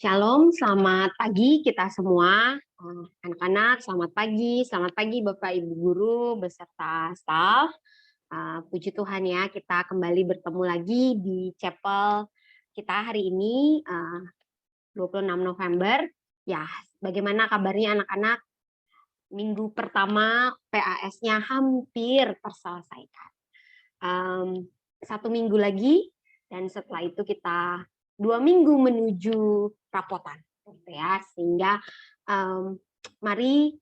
Shalom, selamat pagi kita semua. Anak-anak, selamat pagi Bapak Ibu Guru beserta staf. Puji Tuhan ya, kita kembali bertemu lagi di chapel kita hari ini, 26 November. Ya, bagaimana kabarnya anak-anak? Minggu pertama PAS-nya hampir terselesaikan. 1 minggu lagi, dan setelah itu kita 2 minggu menuju rapotan, gitu ya. Sehingga mari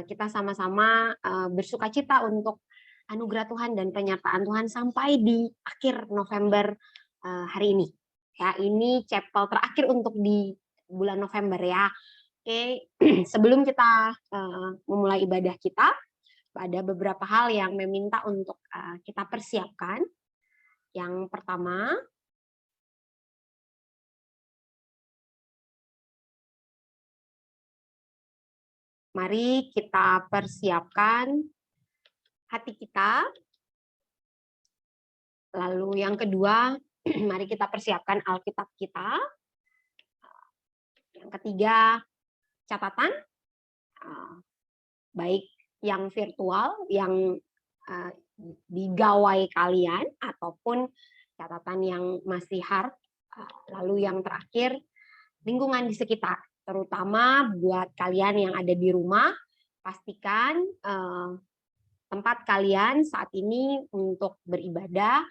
kita sama-sama bersukacita untuk anugerah Tuhan dan penyertaan Tuhan sampai di akhir November hari ini. Ya, ini chapel terakhir untuk di bulan November ya. Oke, sebelum kita memulai ibadah kita, ada beberapa hal yang meminta untuk kita persiapkan. Yang pertama, mari kita persiapkan hati kita. Lalu yang kedua, mari kita persiapkan Alkitab kita. Yang ketiga, catatan, baik yang virtual, yang di gawai kalian, ataupun catatan yang masih hard. Lalu yang terakhir, lingkungan di sekitar, terutama buat kalian yang ada di rumah, pastikan tempat kalian saat ini untuk beribadah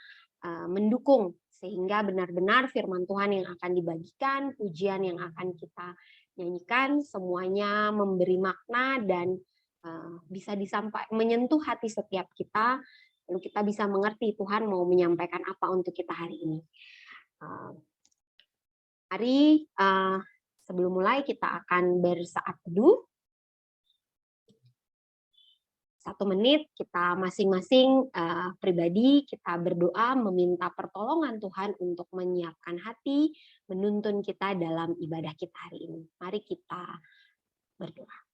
mendukung, sehingga benar-benar firman Tuhan yang akan dibagikan, pujian yang akan kita nyanyikan, semuanya memberi makna dan bisa menyentuh hati setiap kita, lalu kita bisa mengerti Tuhan mau menyampaikan apa untuk kita hari ini. Mari sebelum mulai kita akan bersaat teduh. 1 menit kita masing-masing pribadi kita berdoa meminta pertolongan Tuhan untuk menyiapkan hati, menuntun kita dalam ibadah kita hari ini. Mari kita berdoa.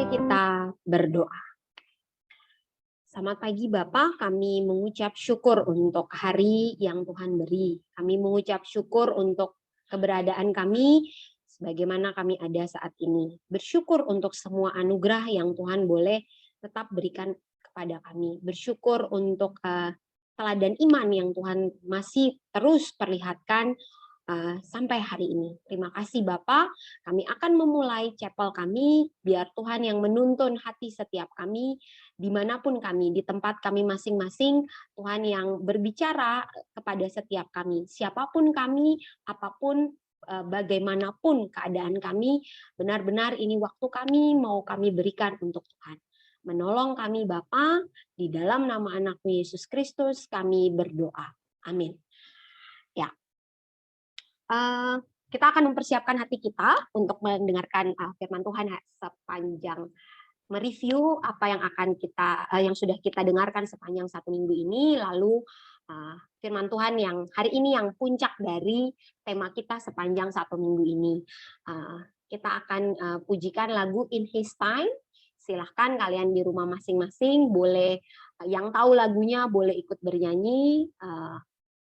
Kita berdoa. Selamat pagi Bapak, kami mengucap syukur untuk hari yang Tuhan beri. Kami mengucap syukur untuk keberadaan kami sebagaimana kami ada saat ini. Bersyukur untuk semua anugerah yang Tuhan boleh tetap berikan kepada kami. Bersyukur untuk teladan iman yang Tuhan masih terus perlihatkan sampai hari ini. Terima kasih Bapak, kami akan memulai chapel kami, biar Tuhan yang menuntun hati setiap kami, dimanapun kami, di tempat kami masing-masing, Tuhan yang berbicara kepada setiap kami, siapapun kami, apapun, bagaimanapun keadaan kami, benar-benar ini waktu kami, mau kami berikan untuk Tuhan. Menolong kami Bapa, di dalam nama anak-Mu Yesus Kristus kami berdoa. Amin. Ya. Kita akan mempersiapkan hati kita untuk mendengarkan firman Tuhan sepanjang mereview apa yang akan yang sudah kita dengarkan sepanjang 1 minggu ini, lalu firman Tuhan yang hari ini yang puncak dari tema kita sepanjang 1 minggu ini. Kita akan pujikan lagu In His Time. Silahkan kalian di rumah masing-masing boleh yang tahu lagunya boleh ikut bernyanyi.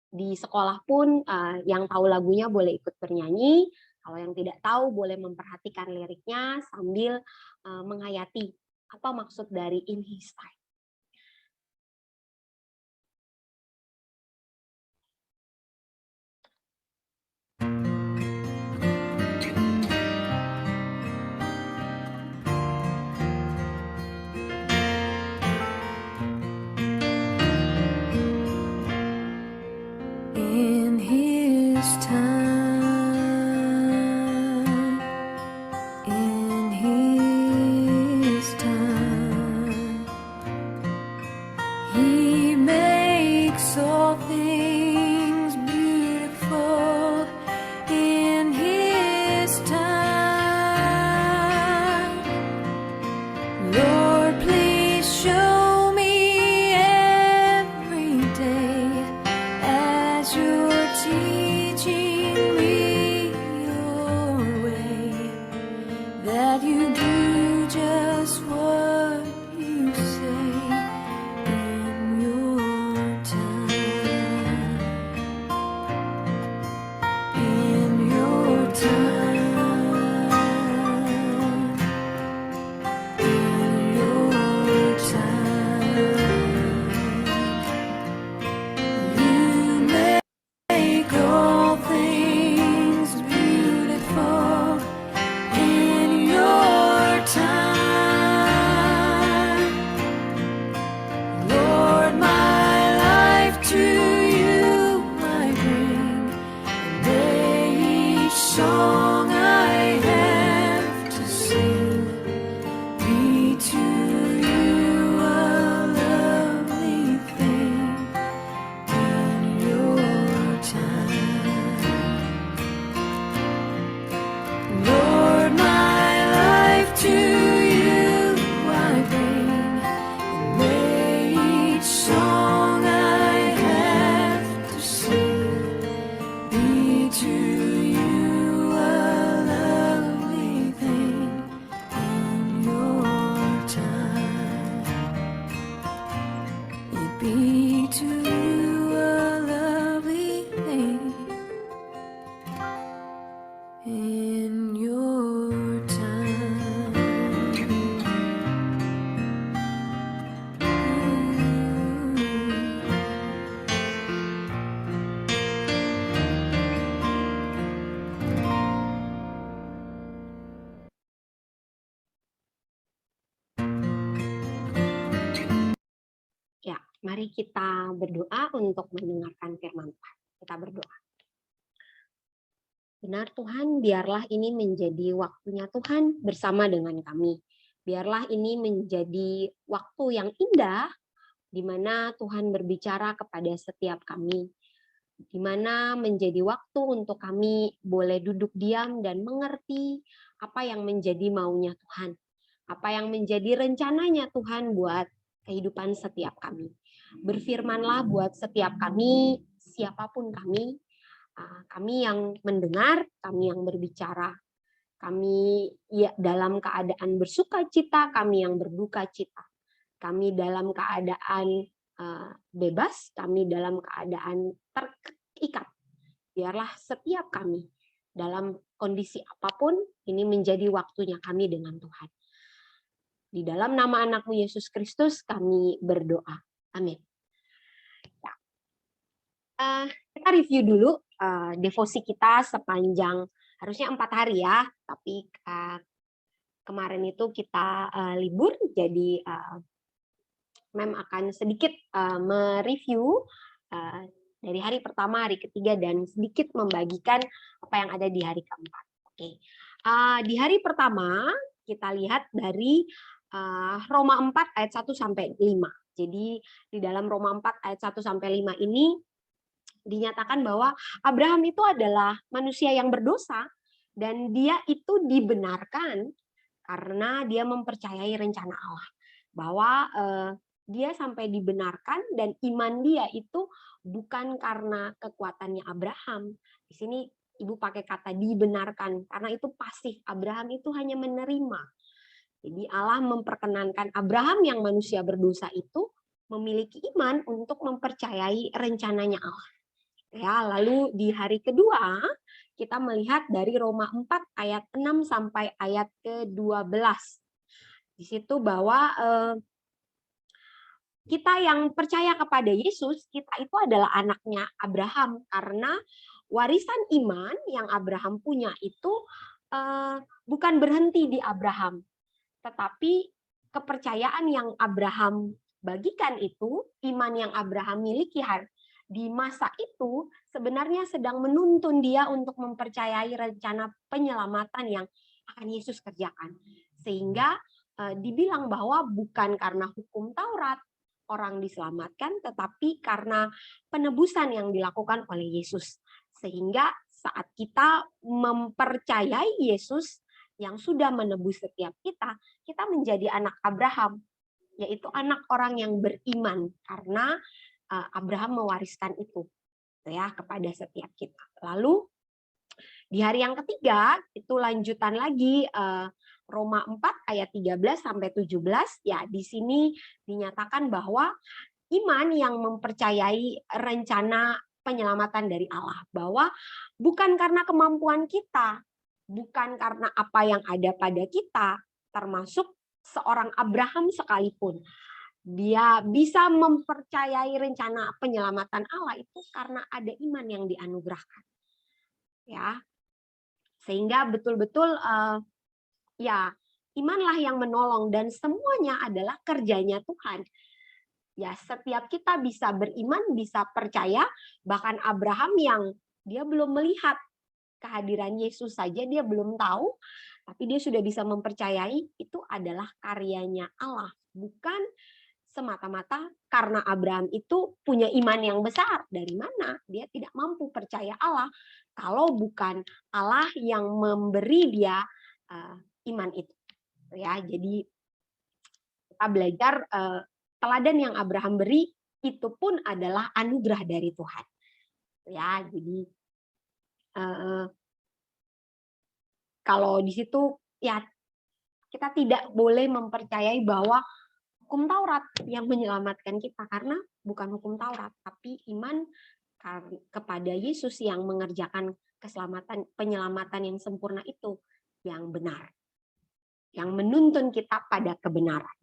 Di sekolah pun yang tahu lagunya boleh ikut bernyanyi. Kalau yang tidak tahu boleh memperhatikan liriknya sambil menghayati apa maksud dari In His Time. that you do just what you say in your time. In your time. In your time. You make all things beautiful in your time. Lord, my life to you I bring, and each song I have to sing be to you a lovely thing in your time. Lord, my life to you I bring, and may each song I have to sing be to you a lovely thing in your time. It be to you a lovely thing in your time. Ya, mari kita berdoa untuk mendengarkan firman Tuhan. Kita berdoa. Benar Tuhan, biarlah ini menjadi waktunya Tuhan bersama dengan kami. Biarlah ini menjadi waktu yang indah di mana Tuhan berbicara kepada setiap kami. Di mana menjadi waktu untuk kami boleh duduk diam dan mengerti apa yang menjadi maunya Tuhan. Apa yang menjadi rencananya Tuhan buat kehidupan setiap kami. Berfirmanlah buat setiap kami, siapapun kami yang mendengar, kami yang berbicara, kami ya dalam keadaan bersuka cita, kami yang berduka cita, kami dalam keadaan bebas, kami dalam keadaan terikat. Biarlah setiap kami dalam kondisi apapun ini menjadi waktunya kami dengan Tuhan. Di dalam nama anakmu Yesus Kristus kami berdoa. Amin. Ya. Kita review dulu devosi kita sepanjang harusnya 4 hari ya, tapi kemarin itu kita libur, jadi Mem akan sedikit mereview dari hari pertama, hari ketiga, dan sedikit membagikan apa yang ada di hari keempat. Oke. Di hari pertama kita lihat dari Roma 4 ayat 1 sampai 5. Jadi di dalam Roma 4 ayat 1 sampai 5 ini dinyatakan bahwa Abraham itu adalah manusia yang berdosa dan dia itu dibenarkan karena dia mempercayai rencana Allah. Bahwa dia sampai dibenarkan dan iman dia itu bukan karena kekuatannya Abraham. Di sini Ibu pakai kata dibenarkan karena itu pasif. Abraham itu hanya menerima. Jadi Allah memperkenankan Abraham yang manusia berdosa itu memiliki iman untuk mempercayai rencananya Allah. Ya, lalu di hari kedua kita melihat dari Roma 4 ayat 6 sampai ayat ke-12. Di situ bahwa kita yang percaya kepada Yesus, kita itu adalah anaknya Abraham karena warisan iman yang Abraham punya itu bukan berhenti di Abraham, tetapi kepercayaan yang Abraham bagikan itu, iman yang Abraham miliki di masa itu sebenarnya sedang menuntun dia untuk mempercayai rencana penyelamatan yang akan Yesus kerjakan. Sehingga dibilang bahwa bukan karena hukum Taurat orang diselamatkan, tetapi karena penebusan yang dilakukan oleh Yesus. Sehingga saat kita mempercayai Yesus yang sudah menebus setiap kita, kita menjadi anak Abraham, yaitu anak orang yang beriman karena Abraham mewariskan itu ya kepada setiap kita. Lalu di hari yang ketiga itu lanjutan lagi Roma 4 ayat 13 sampai 17 ya di sini dinyatakan bahwa iman yang mempercayai rencana penyelamatan dari Allah, bahwa bukan karena kemampuan kita, bukan karena apa yang ada pada kita, termasuk seorang Abraham sekalipun. Dia bisa mempercayai rencana penyelamatan Allah itu karena ada iman yang dianugerahkan. Ya. Sehingga betul-betul ya, imanlah yang menolong dan semuanya adalah kerjanya Tuhan. Ya, setiap kita bisa beriman, bisa percaya, bahkan Abraham yang dia belum melihat kehadiran Yesus saja dia belum tahu, tapi dia sudah bisa mempercayai itu adalah karyanya Allah, bukan semata-mata karena Abraham itu punya iman yang besar. Dari mana? Dia tidak mampu percaya Allah kalau bukan Allah yang memberi dia iman itu. Ya, jadi kita belajar teladan yang Abraham beri itu pun adalah anugerah dari Tuhan. Ya, jadi kalau di situ ya kita tidak boleh mempercayai bahwa hukum Taurat yang menyelamatkan kita karena bukan hukum Taurat, tapi iman kepada Yesus yang mengerjakan keselamatan, penyelamatan yang sempurna itu yang benar, yang menuntun kita pada kebenaran.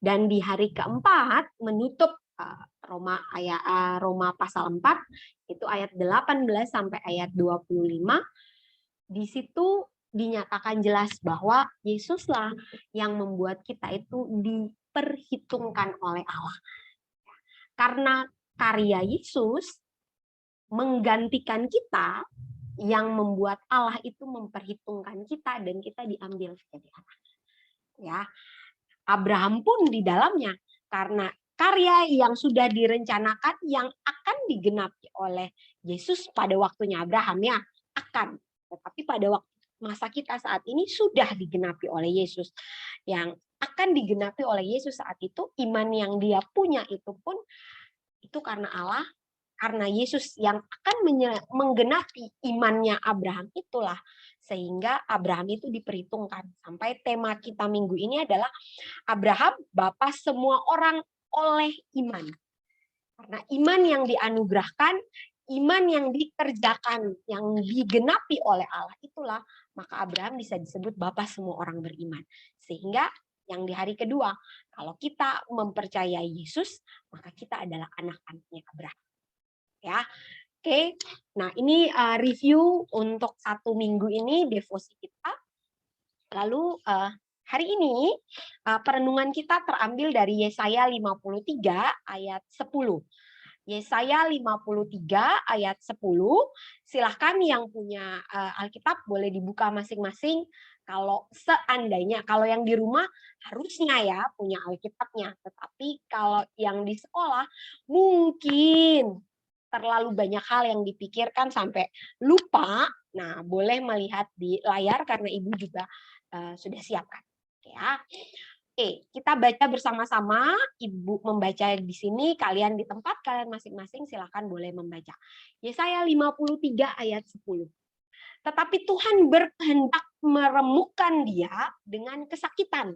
Dan di hari keempat menutup Roma pasal 4 itu ayat 18 sampai ayat 25, di situ dinyatakan jelas bahwa Yesuslah yang membuat kita itu diperhitungkan oleh Allah. Karena karya Yesus menggantikan kita, yang membuat Allah itu memperhitungkan kita dan kita diambil sebagai anak. Ya, Abraham pun di dalamnya karena karya yang sudah direncanakan yang akan digenapi oleh Yesus pada waktunya Abraham ya akan, tetapi pada waktu masa kita saat ini sudah digenapi oleh Yesus. Yang akan digenapi oleh Yesus saat itu, iman yang dia punya itu pun itu karena Allah, karena Yesus yang akan menggenapi imannya Abraham itulah sehingga Abraham itu diperhitungkan. Sampai tema kita minggu ini adalah Abraham, bapa semua orang oleh iman. Karena iman yang dianugerahkan, iman yang dikerjakan, yang digenapi oleh Allah itulah, maka Abraham bisa disebut bapa semua orang beriman. Sehingga yang di hari kedua, kalau kita mempercayai Yesus, maka kita adalah anak-anaknya Abraham. Ya, oke. Nah, ini review untuk 1 minggu ini devosi kita. Lalu hari ini perenungan kita terambil dari Yesaya 53 ayat 10. Yesaya 53 ayat 10. Silahkan yang punya Alkitab boleh dibuka masing-masing. Kalau seandainya, kalau yang di rumah harusnya ya punya Alkitabnya. Tetapi kalau yang di sekolah mungkin terlalu banyak hal yang dipikirkan sampai lupa. Nah, boleh melihat di layar karena Ibu juga sudah siapkan. Ya. Oke, kita baca bersama-sama. Ibu membaca di sini, kalian di tempat kalian masing-masing silakan boleh membaca. Yesaya 53 ayat 10. Tetapi Tuhan berkehendak meremukkan dia dengan kesakitan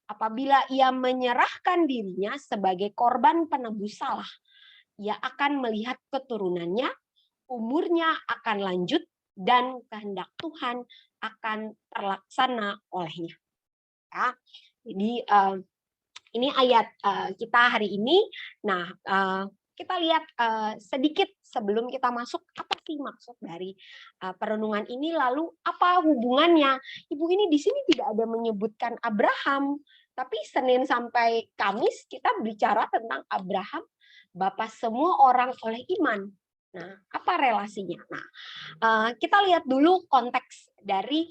apabila ia menyerahkan dirinya sebagai korban penebus salah. Ia akan melihat keturunannya, umurnya akan lanjut, dan kehendak Tuhan akan terlaksana olehnya. Ya, jadi ini ayat kita hari ini. Nah, kita lihat sedikit sebelum kita masuk, apa sih maksud dari perenungan ini, lalu apa hubungannya. Ibu ini di sini tidak ada menyebutkan Abraham, tapi Senin sampai Kamis kita bicara tentang Abraham, bapa semua orang oleh iman. Nah, apa relasinya? Nah, kita lihat dulu konteks dari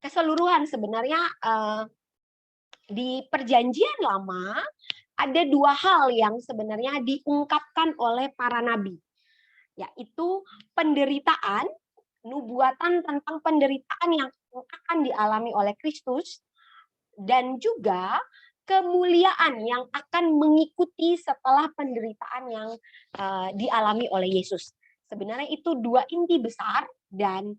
keseluruhan. Sebenarnya di Perjanjian Lama ada 2 hal yang sebenarnya diungkapkan oleh para nabi, yaitu penderitaan, nubuatan tentang penderitaan yang akan dialami oleh Kristus, dan juga kemuliaan yang akan mengikuti setelah penderitaan yang dialami oleh Yesus. Sebenarnya itu 2 inti besar dan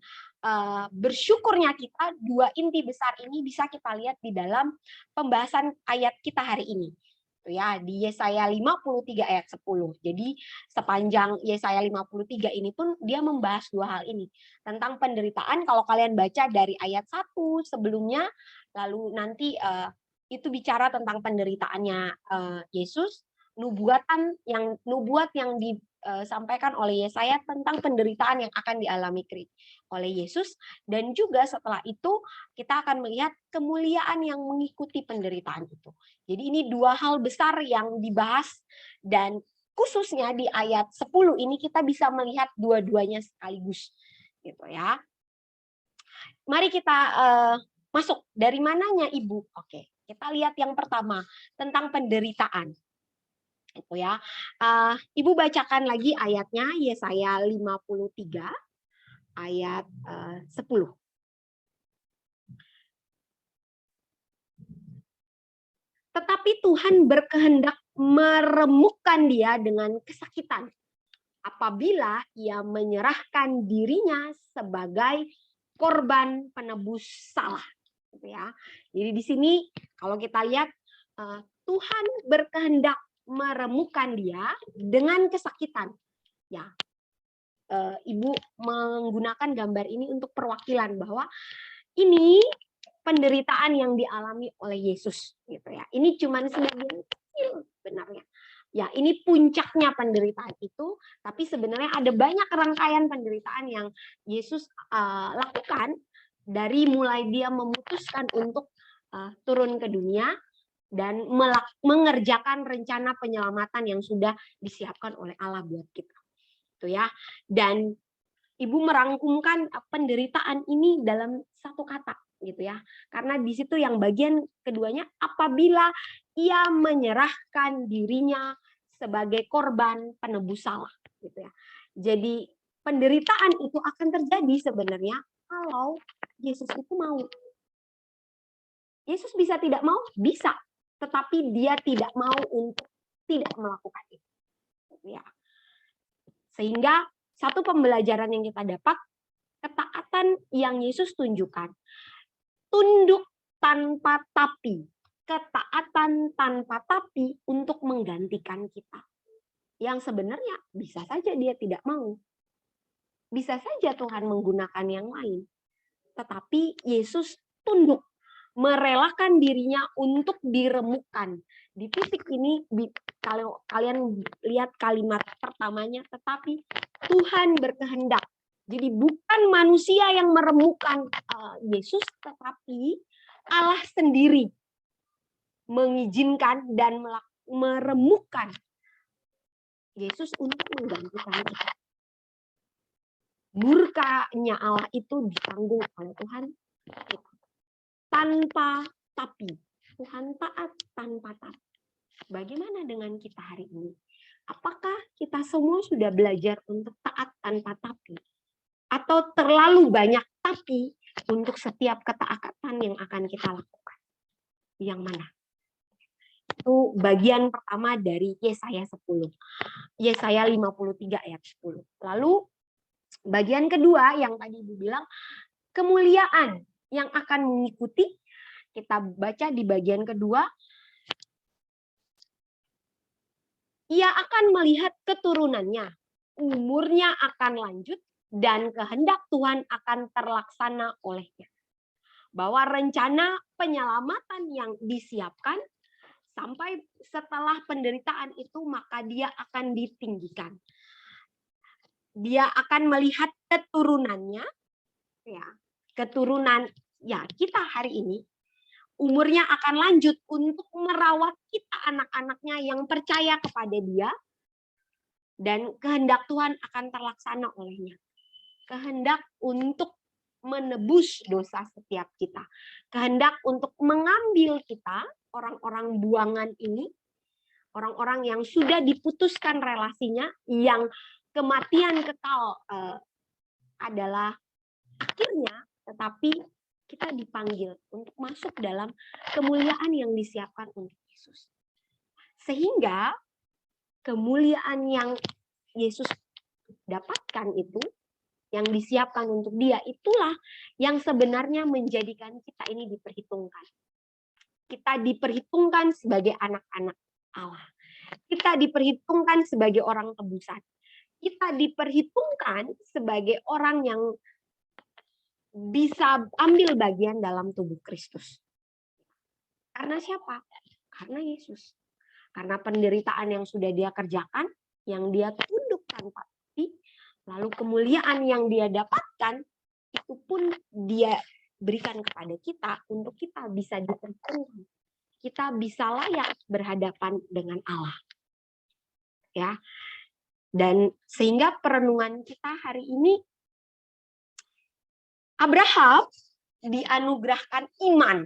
bersyukurnya kita, dua inti besar ini bisa kita lihat di dalam pembahasan ayat kita hari ini. Ya, di Yesaya 53 ayat 10. Jadi sepanjang Yesaya 53 ini pun dia membahas dua hal ini. Tentang penderitaan, kalau kalian baca dari ayat 1 sebelumnya, lalu nanti itu bicara tentang penderitaannya Yesus, nubuat yang disampaikan oleh Yesaya tentang penderitaan yang akan dialami oleh Yesus, dan juga setelah itu kita akan melihat kemuliaan yang mengikuti penderitaan itu. Jadi ini dua hal besar yang dibahas, dan khususnya di ayat 10 ini kita bisa melihat dua-duanya sekaligus gitu ya. Mari kita masuk. Dari mananya Ibu? Oke, kita lihat yang pertama tentang penderitaan. Itu ya. Ibu bacakan lagi ayatnya, Yesaya 53 ayat 10. Tetapi Tuhan berkehendak meremukkan dia dengan kesakitan apabila ia menyerahkan dirinya sebagai korban penebus salah. Gitu ya. Jadi di sini kalau kita lihat Tuhan berkehendak meremukkan dia dengan kesakitan. Ya, Ibu menggunakan gambar ini untuk perwakilan bahwa ini penderitaan yang dialami oleh Yesus gitu ya. Ini cuma sebagian kecil sebenarnya. Ya, ini puncaknya penderitaan itu, tapi sebenarnya ada banyak rangkaian penderitaan yang Yesus lakukan dari mulai dia memutuskan untuk turun ke dunia dan mengerjakan rencana penyelamatan yang sudah disiapkan oleh Allah buat kita. Itu ya. Dan Ibu merangkumkan penderitaan ini dalam satu kata gitu ya. Karena di situ yang bagian keduanya, apabila ia menyerahkan dirinya sebagai korban penebus salah gitu ya. Jadi penderitaan itu akan terjadi sebenarnya kalau Yesus itu mau. Yesus bisa tidak mau? Bisa. Tetapi dia tidak mau untuk tidak melakukan itu. Ya. Sehingga satu pembelajaran yang kita dapat, ketaatan yang Yesus tunjukkan, tunduk tanpa tapi, ketaatan tanpa tapi untuk menggantikan kita. Yang sebenarnya bisa saja dia tidak mau. Bisa saja Tuhan menggunakan yang lain. Tetapi Yesus tunduk, merelakan dirinya untuk diremukkan. Di titik ini, kalau kalian lihat kalimat pertamanya, tetapi Tuhan berkehendak. Jadi bukan manusia yang meremukkan Yesus, tetapi Allah sendiri mengizinkan dan meremukkan Yesus untuk menggantikan kita. Murkanya Allah itu ditanggung oleh Tuhan tanpa tapi. Tuhan taat tanpa tapi. Bagaimana dengan kita hari ini? Apakah kita semua sudah belajar untuk taat tanpa tapi? Atau terlalu banyak tapi untuk setiap ketaatan yang akan kita lakukan? Yang mana? Itu bagian pertama dari Yesaya 10. Yesaya 53 ayat 10. Lalu bagian kedua yang tadi Ibu bilang, kemuliaan yang akan mengikuti. Kita baca di bagian kedua, ia akan melihat keturunannya, umurnya akan lanjut, dan kehendak Tuhan akan terlaksana olehnya. Bahwa rencana penyelamatan yang disiapkan sampai setelah penderitaan itu, maka dia akan ditinggikan. Dia akan melihat keturunannya, ya, keturunan ya kita hari ini, umurnya akan lanjut untuk merawat kita anak-anaknya yang percaya kepada dia, dan kehendak Tuhan akan terlaksana olehnya. Kehendak untuk menebus dosa setiap kita. Kehendak untuk mengambil kita, orang-orang buangan ini, orang-orang yang sudah diputuskan relasinya, yang kematian kekal adalah akhirnya, tetapi kita dipanggil untuk masuk dalam kemuliaan yang disiapkan untuk Yesus. Sehingga kemuliaan yang Yesus dapatkan itu yang disiapkan untuk dia, itulah yang sebenarnya menjadikan kita ini diperhitungkan. Kita diperhitungkan sebagai anak-anak Allah. Kita diperhitungkan sebagai orang tebusan. Kita diperhitungkan sebagai orang yang bisa ambil bagian dalam tubuh Kristus. Karena siapa? Karena Yesus. Karena penderitaan yang sudah dia kerjakan, yang dia tunduk tanpa hati, lalu kemuliaan yang dia dapatkan, itu pun dia berikan kepada kita untuk kita bisa diperhitungkan. Kita bisa layak berhadapan dengan Allah. Ya. Dan sehingga perenungan kita hari ini, Abraham dianugerahkan iman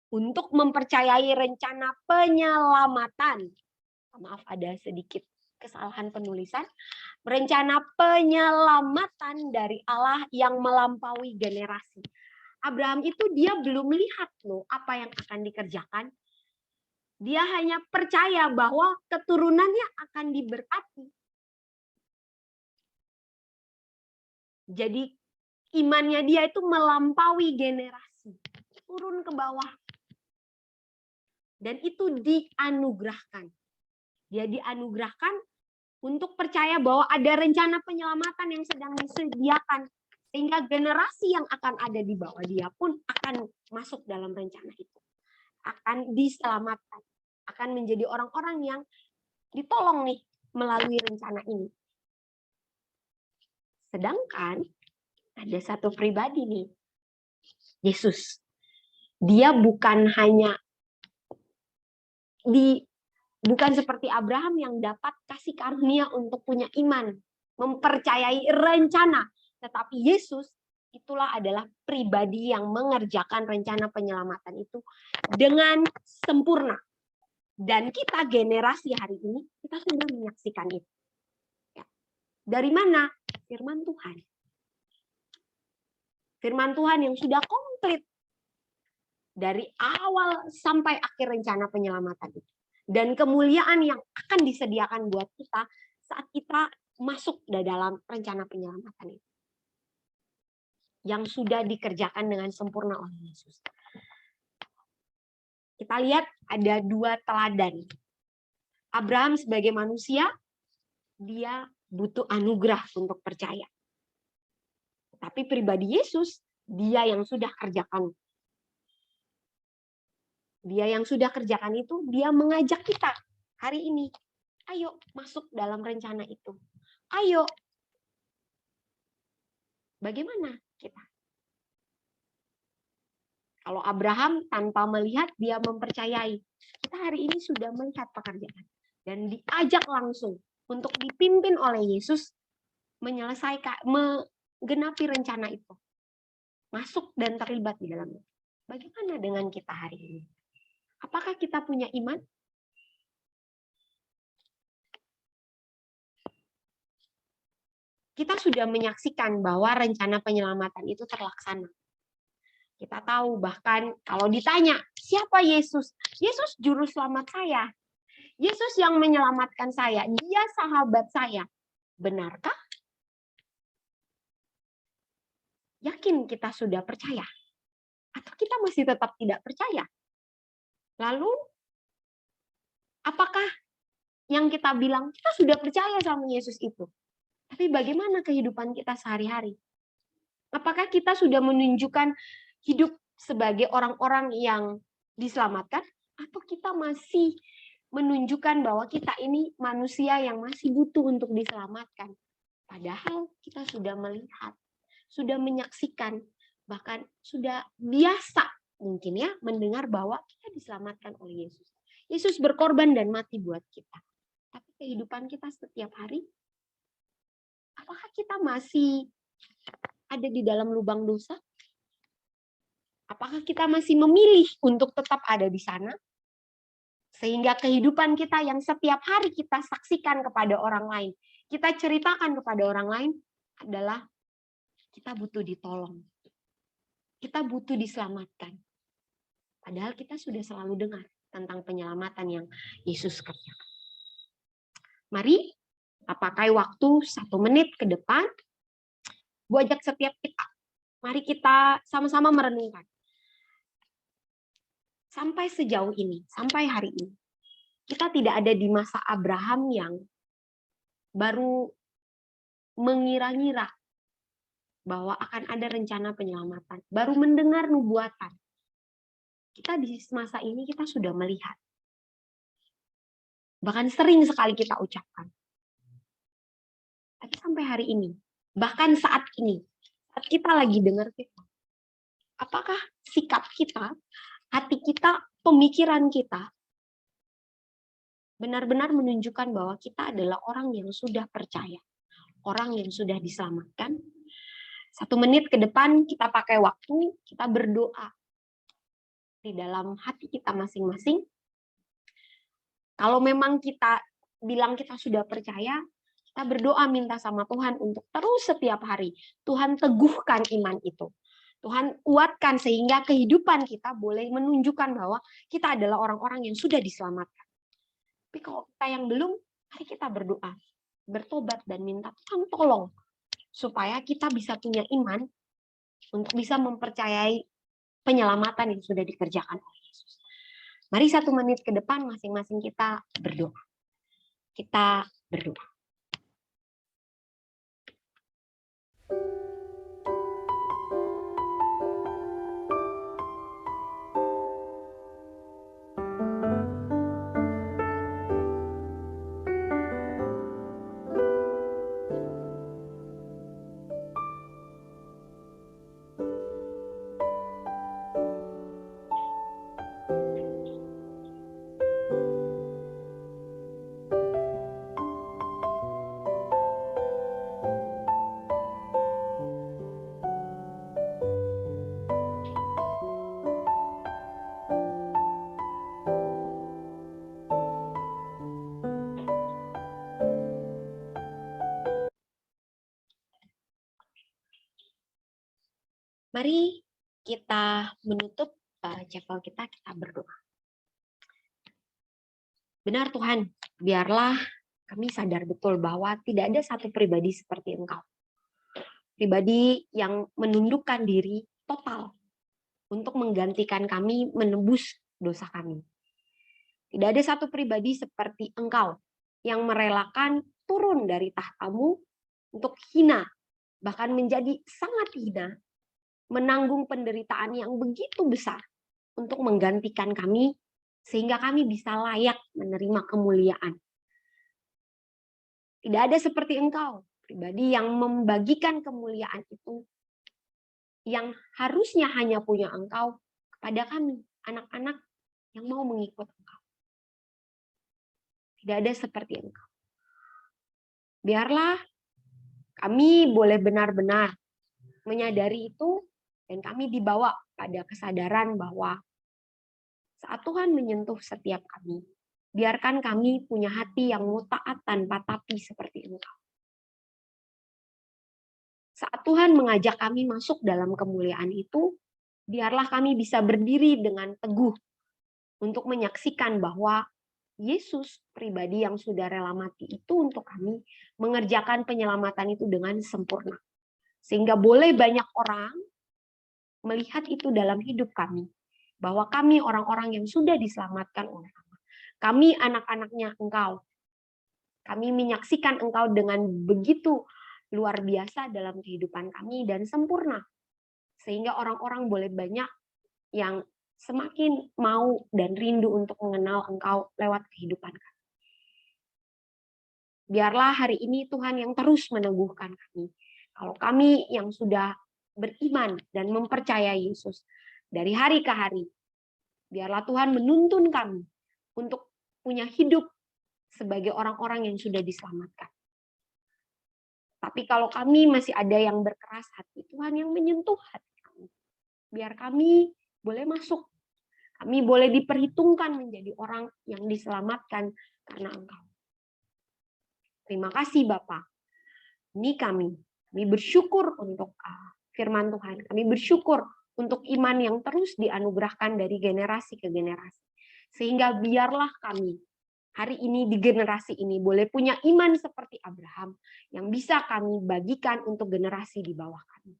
untuk mempercayai rencana penyelamatan. Maaf, ada sedikit kesalahan penulisan. Rencana penyelamatan dari Allah yang melampaui generasi. Abraham itu dia belum melihat loh apa yang akan dikerjakan. Dia hanya percaya bahwa keturunannya akan diberkati. Jadi imannya dia itu melampaui generasi, turun ke bawah. Dan itu dianugerahkan. Dia dianugerahkan untuk percaya bahwa ada rencana penyelamatan yang sedang disediakan. Sehingga generasi yang akan ada di bawah dia pun akan masuk dalam rencana itu. Akan diselamatkan. Akan menjadi orang-orang yang ditolong nih melalui rencana ini. Sedangkan ada satu pribadi nih, Yesus. Dia bukan hanya bukan seperti Abraham yang dapat kasih karunia untuk punya iman, mempercayai rencana, tetapi Yesus itulah adalah pribadi yang mengerjakan rencana penyelamatan itu dengan sempurna. Dan kita generasi hari ini kita sudah menyaksikan itu. Dari mana? Firman Tuhan. Firman Tuhan yang sudah komplit dari awal sampai akhir rencana penyelamatan itu. Dan kemuliaan yang akan disediakan buat kita saat kita masuk dalam rencana penyelamatan itu. Yang sudah dikerjakan dengan sempurna oleh Yesus. Kita lihat ada dua teladan. Abraham sebagai manusia, dia butuh anugerah untuk percaya. Tapi pribadi Yesus, dia yang sudah kerjakan. Dia yang sudah kerjakan itu, dia mengajak kita hari ini. Ayo masuk dalam rencana itu. Ayo. Bagaimana kita? Kalau Abraham tanpa melihat, dia mempercayai. Kita hari ini sudah melihat pekerjaan. Dan diajak langsung untuk dipimpin oleh Yesus menyelesaikan, menggenapi rencana itu. Masuk dan terlibat di dalamnya. Bagaimana dengan kita hari ini? Apakah kita punya iman? Kita sudah menyaksikan bahwa rencana penyelamatan itu terlaksana. Kita tahu bahkan kalau ditanya, siapa Yesus? Yesus juru selamat saya. Yesus yang menyelamatkan saya. Dia sahabat saya. Benarkah? Yakin kita sudah percaya? Atau kita masih tetap tidak percaya? Lalu, apakah yang kita bilang, kita sudah percaya sama Yesus itu? Tapi bagaimana kehidupan kita sehari-hari? Apakah kita sudah menunjukkan hidup sebagai orang-orang yang diselamatkan? Atau kita masih menunjukkan bahwa kita ini manusia yang masih butuh untuk diselamatkan? Padahal kita sudah melihat, sudah menyaksikan, bahkan sudah biasa mungkin ya mendengar bahwa kita diselamatkan oleh Yesus. Yesus berkorban dan mati buat kita. Tapi kehidupan kita setiap hari, apakah kita masih ada di dalam lubang dosa? Apakah kita masih memilih untuk tetap ada di sana? Sehingga kehidupan kita yang setiap hari kita saksikan kepada orang lain, kita ceritakan kepada orang lain adalah kita butuh ditolong. Kita butuh diselamatkan. Padahal kita sudah selalu dengar tentang penyelamatan yang Yesus kerjakan. Mari kita pakai waktu 1 menit ke depan Gue ajak setiap kita, mari kita sama-sama merenungkan. Sampai sejauh ini, sampai hari ini, kita tidak ada di masa Abraham yang baru mengira-ngira bahwa akan ada rencana penyelamatan, baru mendengar nubuatan. Kita di masa ini kita sudah melihat. Bahkan sering sekali kita ucapkan. Tapi sampai hari ini, bahkan saat ini, saat kita lagi dengar firman, apakah sikap kita, hati kita, pemikiran kita benar-benar menunjukkan bahwa kita adalah orang yang sudah percaya, orang yang sudah diselamatkan? 1 menit ke depan kita pakai waktu, kita berdoa di dalam hati kita masing-masing. Kalau memang kita bilang kita sudah percaya, kita berdoa minta sama Tuhan untuk terus setiap hari. Tuhan teguhkan iman itu. Tuhan kuatkan sehingga kehidupan kita boleh menunjukkan bahwa kita adalah orang-orang yang sudah diselamatkan. Tapi kalau kita yang belum, mari kita berdoa, bertobat dan minta Tuhan tolong supaya kita bisa punya iman untuk bisa mempercayai penyelamatan yang sudah dikerjakan oleh Yesus. Mari 1 menit ke depan masing-masing kita berdoa. Kita berdoa. Mari kita menutup chapel kita berdoa. Benar Tuhan, biarlah kami sadar betul bahwa tidak ada satu pribadi seperti Engkau. Pribadi yang menundukkan diri total untuk menggantikan kami menebus dosa kami. Tidak ada satu pribadi seperti Engkau yang merelakan turun dari tahtamu untuk hina, bahkan menjadi sangat hina, menanggung penderitaan yang begitu besar untuk menggantikan kami, sehingga kami bisa layak menerima kemuliaan. Tidak ada seperti Engkau, pribadi yang membagikan kemuliaan itu, yang harusnya hanya punya Engkau, kepada kami, anak-anak yang mau mengikut Engkau. Tidak ada seperti Engkau. Biarlah kami boleh benar-benar menyadari itu, dan kami dibawa pada kesadaran bahwa saat Tuhan menyentuh setiap kami, biarkan kami punya hati yang mau taat tanpa tapi seperti Engkau. Saat Tuhan mengajak kami masuk dalam kemuliaan itu, biarlah kami bisa berdiri dengan teguh untuk menyaksikan bahwa Yesus, pribadi yang sudah rela mati itu untuk kami, mengerjakan penyelamatan itu dengan sempurna. Sehingga boleh banyak orang melihat itu dalam hidup kami, bahwa kami orang-orang yang sudah diselamatkan oleh Allah. Kami anak-anaknya Engkau. Kami menyaksikan Engkau dengan begitu luar biasa dalam kehidupan kami dan sempurna. Sehingga orang-orang boleh banyak yang semakin mau dan rindu untuk mengenal Engkau lewat kehidupan kami. Biarlah hari ini Tuhan yang terus meneguhkan kami. Kalau kami yang sudah beriman dan mempercayai Yesus dari hari ke hari, biarlah Tuhan menuntun kami untuk punya hidup sebagai orang-orang yang sudah diselamatkan. Tapi kalau kami masih ada yang berkeras hati, Tuhan yang menyentuh hati kami. Biar kami boleh masuk. Kami boleh diperhitungkan menjadi orang yang diselamatkan karena Engkau. Terima kasih Bapa. Ini kami bersyukur untuk firman Tuhan. Kami bersyukur untuk iman yang terus dianugerahkan dari generasi ke generasi. Sehingga biarlah kami hari ini di generasi ini boleh punya iman seperti Abraham yang bisa kami bagikan untuk generasi di bawah kami.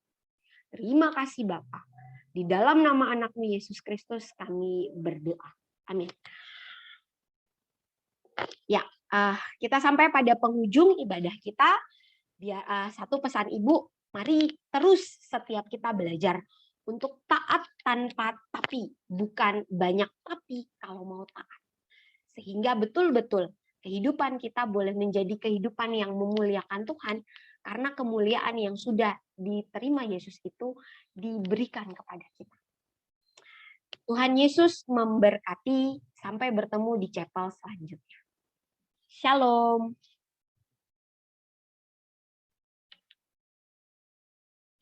Terima kasih Bapa. Di dalam nama anakmu Yesus Kristus kami berdoa. Amin. Ya, kita sampai pada penghujung ibadah kita. Satu pesan Ibu, mari terus setiap kita belajar untuk taat tanpa tapi, bukan banyak tapi kalau mau taat. Sehingga betul-betul kehidupan kita boleh menjadi kehidupan yang memuliakan Tuhan, karena kemuliaan yang sudah diterima Yesus itu diberikan kepada kita. Tuhan Yesus memberkati, sampai bertemu di chapel selanjutnya. Shalom.